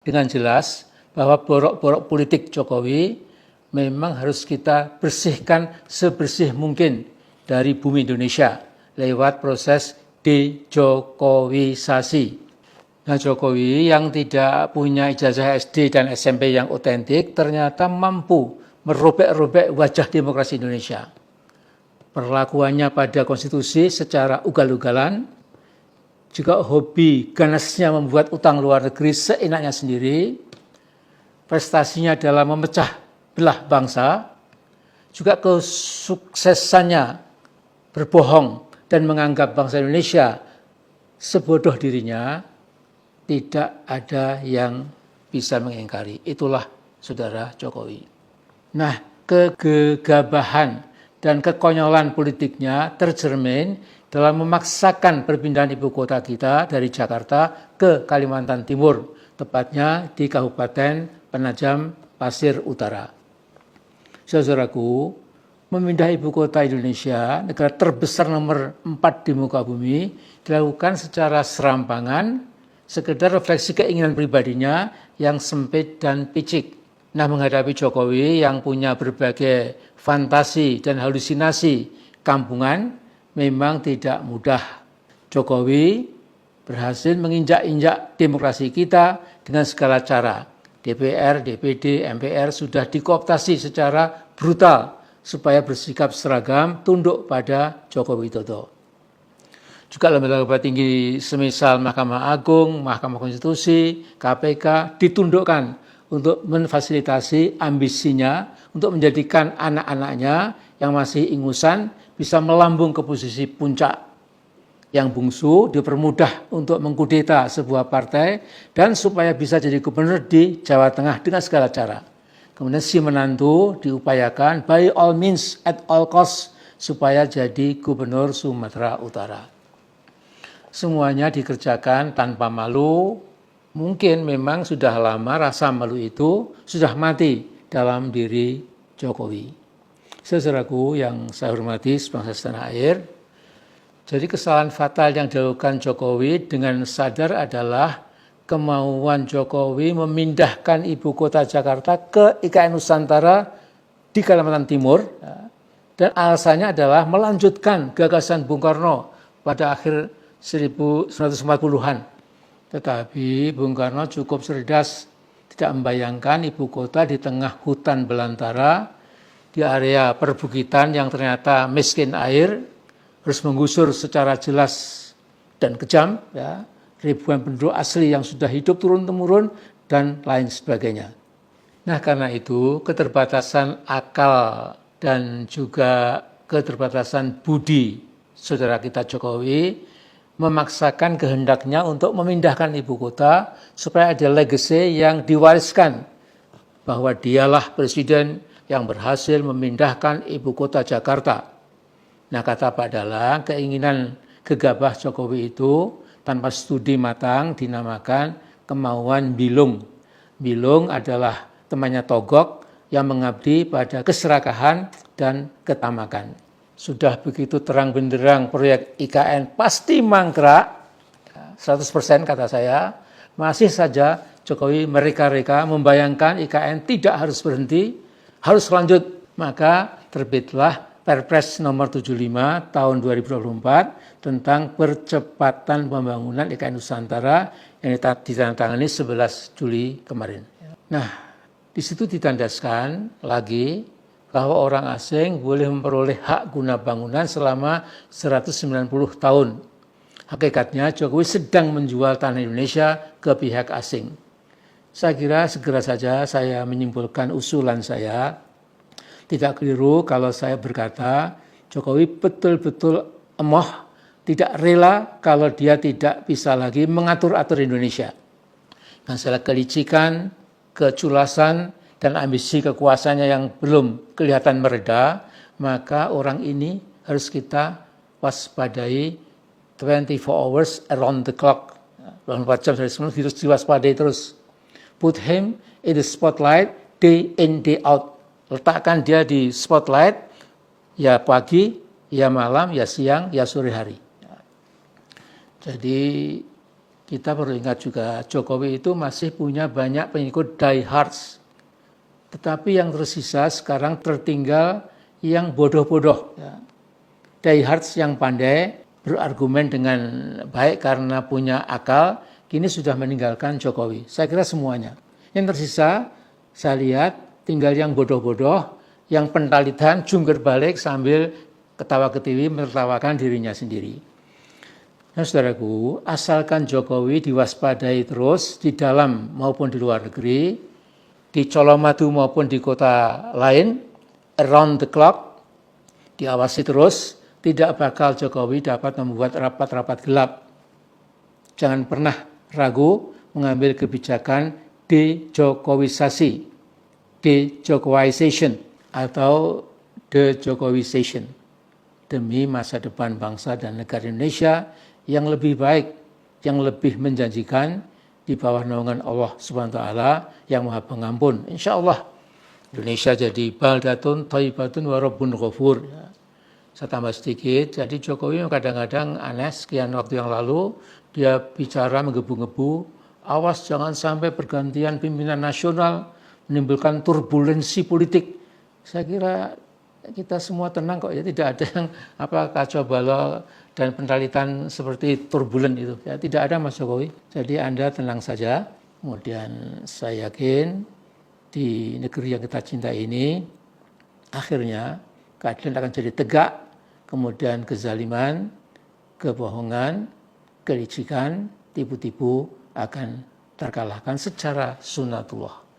dengan jelas bahwa borok-borok politik Jokowi memang harus kita bersihkan sebersih mungkin dari bumi Indonesia lewat proses dejokowisasi. Nah, Jokowi yang tidak punya ijazah SD dan SMP yang otentik ternyata mampu merobek-robek wajah demokrasi Indonesia. Perlakuannya pada konstitusi secara ugal-ugalan, juga hobi ganasnya membuat utang luar negeri seenaknya sendiri, prestasinya dalam memecah belah bangsa, juga kesuksesannya berbohong dan menganggap bangsa Indonesia sebodoh dirinya, tidak ada yang bisa mengingkari. Itulah saudara Jokowi. Nah, kegegabahan dan kekonyolan politiknya tercermin dalam memaksakan perpindahan ibu kota kita dari Jakarta ke Kalimantan Timur, tepatnya di Kabupaten Penajam Pasir Utara. Saudaraku, memindah ibu kota Indonesia, negara terbesar nomor 4 di muka bumi, dilakukan secara serampangan, sekedar refleksi keinginan pribadinya yang sempit dan picik. Nah, menghadapi Jokowi yang punya berbagai fantasi dan halusinasi kampungan, memang tidak mudah. Jokowi berhasil menginjak-injak demokrasi kita dengan segala cara. DPR, DPD, MPR sudah dikooptasi secara brutal supaya bersikap seragam tunduk pada Joko Widodo. Juga lembaga tinggi semisal Mahkamah Agung, Mahkamah Konstitusi, KPK ditundukkan untuk memfasilitasi ambisinya untuk menjadikan anak-anaknya yang masih ingusan bisa melambung ke posisi puncak. Yang bungsu dipermudah untuk mengkudeta sebuah partai dan supaya bisa jadi gubernur di Jawa Tengah dengan segala cara. Kemudian si menantu diupayakan by all means at all cost supaya jadi gubernur Sumatera Utara. Semuanya dikerjakan tanpa malu. Mungkin memang sudah lama rasa malu itu sudah mati dalam diri Jokowi. Saudaraku yang saya hormati sebangsa setanah air, jadi kesalahan fatal yang dilakukan Jokowi dengan sadar adalah kemauan Jokowi memindahkan ibu kota Jakarta ke IKN Nusantara di Kalimantan Timur, dan alasannya adalah melanjutkan gagasan Bung Karno pada akhir 1940-an. Tetapi Bung Karno cukup cerdas, tidak membayangkan ibu kota di tengah hutan belantara, di area perbukitan yang ternyata miskin air, harus menggusur secara jelas dan kejam, ya, ribuan penduduk asli yang sudah hidup turun-temurun dan lain sebagainya. Nah, karena itu keterbatasan akal dan juga keterbatasan budi saudara kita Jokowi memaksakan kehendaknya untuk memindahkan ibu kota supaya ada legacy yang diwariskan bahwa dialah presiden yang berhasil memindahkan ibu kota Jakarta. Nah, kata Pak Dalang, keinginan gegabah Jokowi itu tanpa studi matang dinamakan kemauan bilung. Bilung adalah temannya Togok yang mengabdi pada keserakahan dan ketamakan. Sudah begitu terang benderang proyek IKN pasti mangkrak, 100% kata saya, masih saja Jokowi mereka-reka membayangkan IKN tidak harus berhenti, harus lanjut. Maka terbitlah Perpres nomor 75 tahun 2024 tentang percepatan pembangunan IKN Nusantara yang ditandatangani 11 Juli kemarin. Nah, di situ ditandaskan lagi bahwa orang asing boleh memperoleh hak guna bangunan selama 190 tahun. Hakikatnya Jokowi sedang menjual tanah Indonesia ke pihak asing. Saya kira segera saja saya menyimpulkan usulan saya. Tidak keliru kalau saya berkata Jokowi betul-betul emoh, tidak rela kalau dia tidak bisa lagi mengatur-atur Indonesia. Dengan segala kelicikan, keculasan, dan ambisi kekuasaannya yang belum kelihatan mereda, maka orang ini harus kita waspadai 24 hours around the clock. 24 jam dari sebelum harus diwaspadai terus. Put him in the spotlight day in, day out. Letakkan dia di spotlight, ya pagi, ya malam, ya siang, ya sore hari. Jadi kita perlu ingat juga Jokowi itu masih punya banyak pengikut diehards. Tetapi yang tersisa sekarang tertinggal yang bodoh-bodoh. Ya. Diehards yang pandai, berargumen dengan baik karena punya akal, kini sudah meninggalkan Jokowi. Saya kira semuanya. Yang tersisa, saya lihat tinggal yang bodoh-bodoh, yang pentalitan, jungkir balik sambil ketawa-ketiwi menertawakan dirinya sendiri. Nah, saudaraku, asalkan Jokowi diwaspadai terus di dalam maupun di luar negeri, di Colomadu maupun di kota lain, around the clock, diawasi terus, tidak bakal Jokowi dapat membuat rapat-rapat gelap. Jangan pernah ragu mengambil kebijakan de-Jokowisasi, de-Jokowization, atau de-Jokowization, demi masa depan bangsa dan negara Indonesia yang lebih baik, yang lebih menjanjikan di bawah naungan Allah Subhanahu wa taala yang Maha Pengampun. Insyaallah Indonesia jadi baldatun thayyibatun wa rabbun ghafur. Saya tambah sedikit, jadi Jokowi kadang-kadang aneh, sekian waktu yang lalu dia bicara menggebu-gebu, awas jangan sampai pergantian pimpinan nasional menimbulkan turbulensi politik. Saya kira kita semua tenang kok ya, tidak ada yang kacau balau dan pentalitan seperti turbulen itu. Ya, tidak ada Mas Jokowi. Jadi Anda tenang saja. Kemudian saya yakin di negeri yang kita cintai ini akhirnya keadilan akan jadi tegak, kemudian kezaliman, kebohongan, kelicikan, tipu-tipu akan terkalahkan secara sunatullah.